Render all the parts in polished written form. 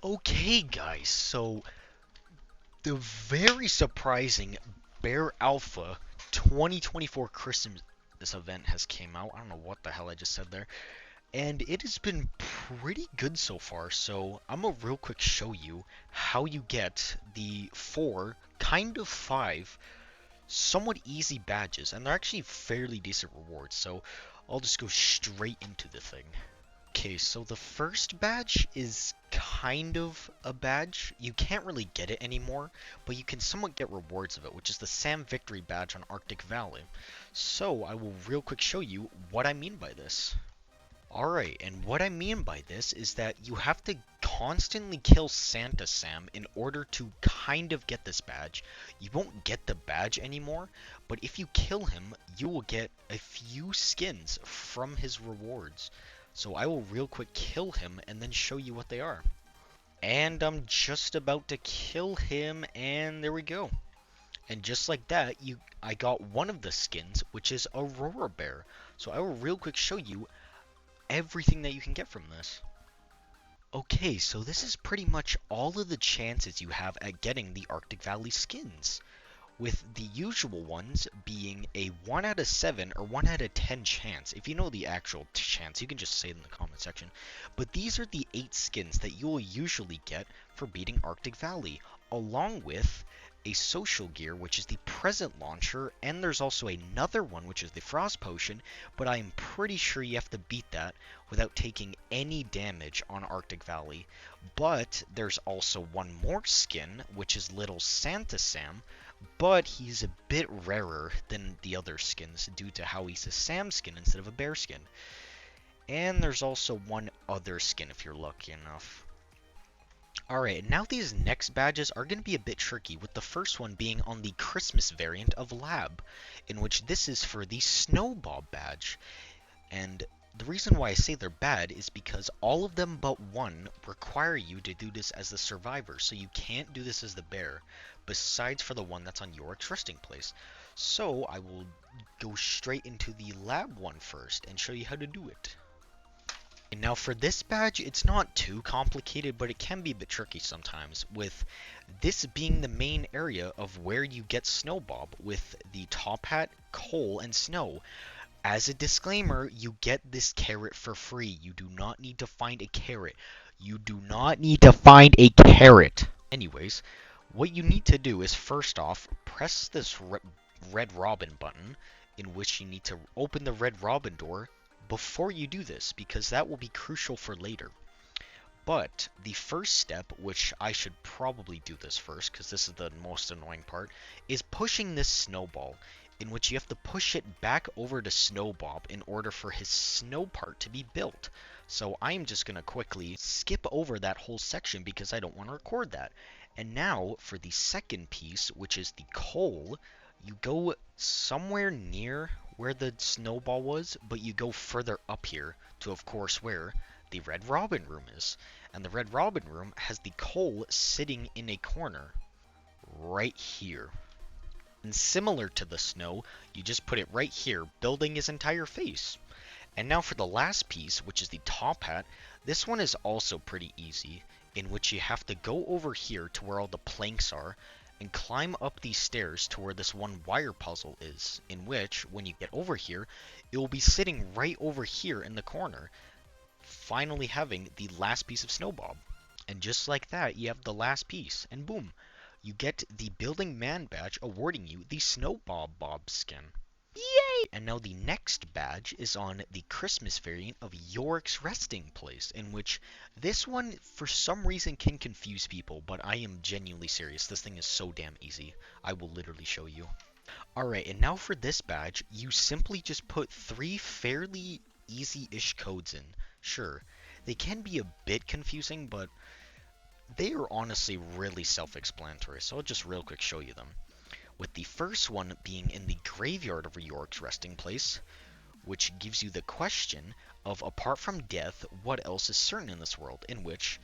Okay, guys, so the very surprising Bear Alpha 2024 Christmas event has came out. I don't know what the hell I just said there. And it has been pretty good so far, so I'm gonna real quick show you how you get the four, kind of five, somewhat easy badges, and they're actually fairly decent rewards, so I'll just go straight into the thing. Okay, so the first badge is kind of a badge. You can't really get it anymore, but you can somewhat get rewards of it, which is the Sam Victory badge on Arctic Valley. So I will real quick show you what I mean by this. Alright, and what I mean by this is that you have to constantly kill Santa Sam in order to kind of get this badge. You won't get the badge anymore, but if you kill him, you will get a few skins from his rewards. So I will real quick kill him and then show you what they are. And I'm just about to kill him, and there we go. And just like that, I got one of the skins, which is Aurora Bear. So I will real quick show you everything that you can get from this. Okay, so this is pretty much all of the chances you have at getting the Arctic Valley skins, with the usual ones being a 1 out of 7 or 1 out of 10 chance. If you know the actual chance, you can just say it in the comment section. But these are the 8 skins that you will usually get for beating Arctic Valley, along with a social gear, which is the present launcher, and there's also another one, which is the frost potion, but I'm pretty sure you have to beat that without taking any damage on Arctic Valley. But there's also one more skin, which is Little Santa Sam, but he's a bit rarer than the other skins due to how he's a Sam skin instead of a bear skin. And there's also one other skin if you're lucky enough. Alright, now these next badges are going to be a bit tricky, with the first one being on the Christmas variant of Lab, in which this is for the Snowball badge. And the reason why I say they're bad is because all of them but one require you to do this as the survivor, so you can't do this as the bear, besides for the one that's on Yorick's resting place. So I will go straight into the Lab one first and show you how to do it. Now for this badge, it's not too complicated, but it can be a bit tricky sometimes, with this being the main area of where you get Snowbob, with the top hat, coal, and snow. As a disclaimer, you get this carrot for free. You do not need to find a carrot. You do not need to find a carrot. Anyways, what you need to do is first off, press this Red Robin button, in which you need to open the Red Robin door before you do this, because that will be crucial for later. But the first step, which I should probably do this first, because this is the most annoying part, is pushing this snowball, in which you have to push it back over to Snowbob in order for his snow part to be built. So I'm just going to quickly skip over that whole section because I don't want to record that. And now for the second piece, which is the coal, you go somewhere near where the snowball was, but you go further up here to, of course, where the Red Robin room is. And the Red Robin room has the coal sitting in a corner right here. And similar to the snow, you just put it right here, building his entire face. And now for the last piece, which is the top hat, this one is also pretty easy, in which you have to go over here to where all the planks are, and climb up these stairs to where this one wire puzzle is, in which, when you get over here, it will be sitting right over here in the corner, finally having the last piece of Snowbob. And just like that, you have the last piece, and boom, you get the Building Man badge awarding you the Snowbob Bob skin. Yay! And now the next badge is on the Christmas variant of Yorick's resting place, in which this one, for some reason, can confuse people, but I am genuinely serious. This thing is so damn easy. I will literally show you. Alright, and now for this badge, you simply just put 3 fairly easy-ish codes in. Sure, they can be a bit confusing, but they are honestly really self-explanatory, so I'll just real quick show you them. With the first one being in the graveyard of Yorick's resting place, which gives you the question of, apart from death, what else is certain in this world, in which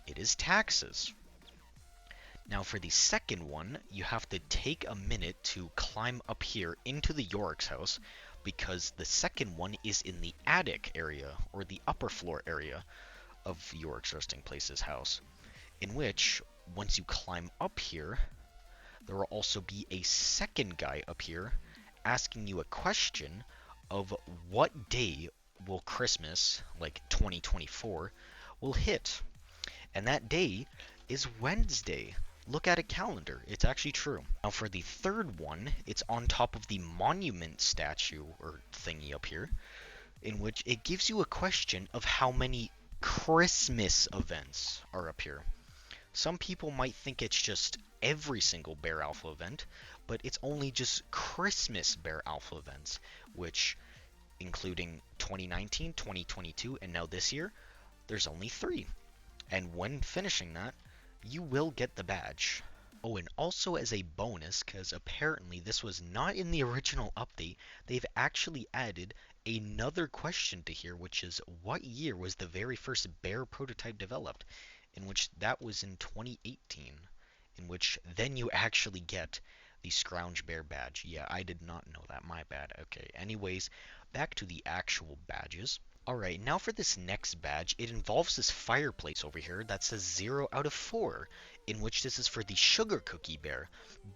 it is taxes. Now for the second one, you have to take a minute to climb up here into the Yorick's house, because the second one is in the attic area, or the upper floor area of Yorick's resting place's house. in which once you climb up here, there will also be a second guy up here asking you a question of what day will Christmas, like 2024, will hit. And that day is Wednesday. Look at a calendar. It's actually true. Now for the third one, it's on top of the monument statue or thingy up here, in which it gives you a question of how many Christmas events are up here. Some people might think it's just every single Bear Alpha event, but it's only just Christmas Bear Alpha events, which, including 2019, 2022, and now this year, there's only 3. And when finishing that, you will get the badge. Oh, and also as a bonus, because apparently this was not in the original update, they've actually added another question to here, which is what year was the very first bear prototype developed? In which that was in 2018, in which then you actually get the Scrounge Bear badge. Yeah, I did not know that, my bad. Okay, anyways, back to the actual badges. Alright, now for this next badge, it involves this fireplace over here that says 0 out of 4, in which this is for the sugar cookie bear,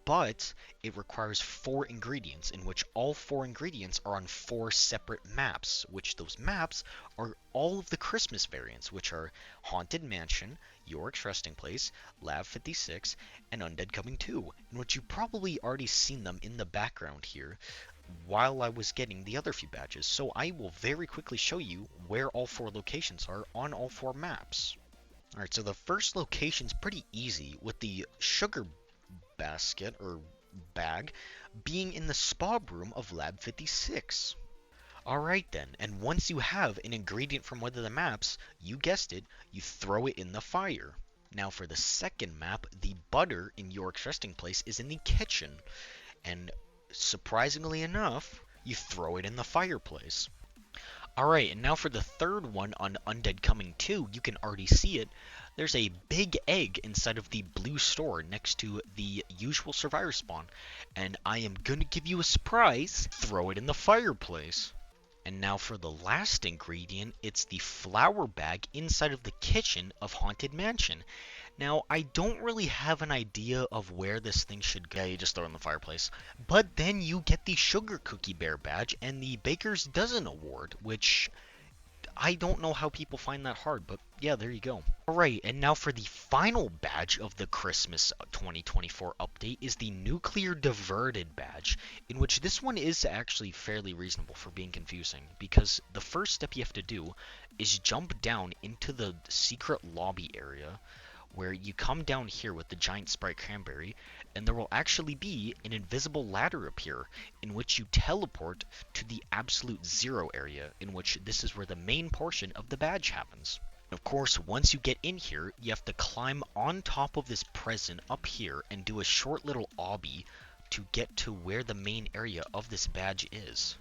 but it requires 4 ingredients, in which all 4 ingredients are on 4 separate maps, which those maps are all of the Christmas variants, which are Haunted Mansion, York's Resting Place, Lab 56, and Undead Coming 2, in which you've probably already seen them in the background here while I was getting the other few badges, so I will very quickly show you where all 4 locations are on all 4 maps. Alright, so the first location's pretty easy, with the sugar basket, or bag, being in the spa room of Lab 56. Alright then, and once you have an ingredient from one of the maps, you guessed it, you throw it in the fire. Now for the second map, the butter in York's Resting Place is in the kitchen, and surprisingly enough, you throw it in the fireplace. Alright, and now for the third one on Undead Coming 2, you can already see it. There's a big egg inside of the blue store next to the usual survivor spawn. And I am gonna give you a surprise, throw it in the fireplace. And now for the last ingredient, it's the flour bag inside of the kitchen of Haunted Mansion. Now, I don't really have an idea of where this thing should go. Yeah, you just throw it in the fireplace. But then you get the Sugar Cookie Bear badge and the Baker's Dozen Award, which I don't know how people find that hard, but yeah, there you go. Alright, and now for the final badge of the Christmas 2024 update is the Nuclear Diverted badge, in which this one is actually fairly reasonable for being confusing, because the first step you have to do is jump down into the secret lobby area, where you come down here with the giant Sprite Cranberry, and there will actually be an invisible ladder appear, in which you teleport to the Absolute Zero area, in which this is where the main portion of the badge happens. Of course, once you get in here, you have to climb on top of this present up here and do a short little obby to get to where the main area of this badge is.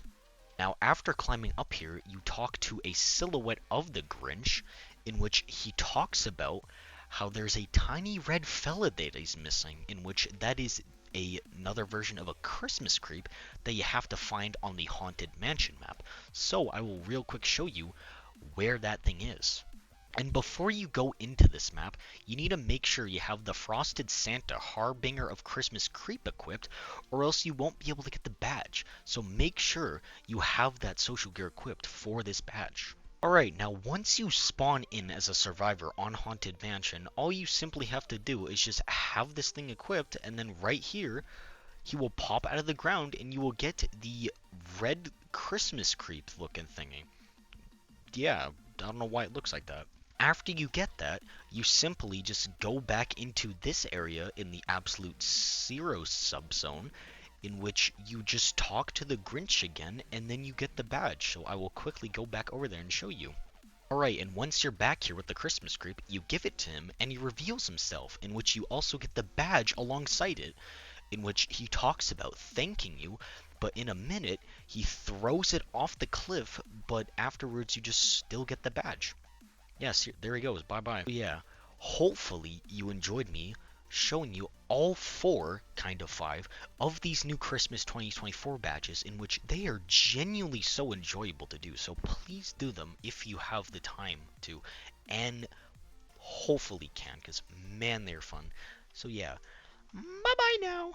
Now, after climbing up here, you talk to a silhouette of the Grinch, in which he talks about how there's a tiny red fella that is missing, in which that is another version of a Christmas creep that you have to find on the Haunted Mansion map. So I will real quick show you where that thing is. And before you go into this map, you need to make sure you have the Frosted Santa Harbinger of Christmas creep equipped, or else you won't be able to get the badge. So make sure you have that social gear equipped for this badge. Alright, now once you spawn in as a survivor on Haunted Mansion, all you simply have to do is just have this thing equipped, and then right here, he will pop out of the ground and you will get the red Christmas creep looking thingy. Yeah, I don't know why it looks like that. After you get that, you simply just go back into this area in the Absolute Zero subzone, in which you just talk to the Grinch again, and then you get the badge. So I will quickly go back over there and show you. Alright, and once you're back here with the Christmas creep, you give it to him, and he reveals himself, in which you also get the badge alongside it, in which he talks about thanking you, but in a minute, he throws it off the cliff, but afterwards you just still get the badge. Yes, there he goes, bye-bye. Yeah, hopefully you enjoyed me showing you all 4, kind of 5, of these new Christmas 2024 badges, in which they are genuinely so enjoyable to do. So please do them if you have the time to. And hopefully can, because man, they're fun. So yeah, bye bye now.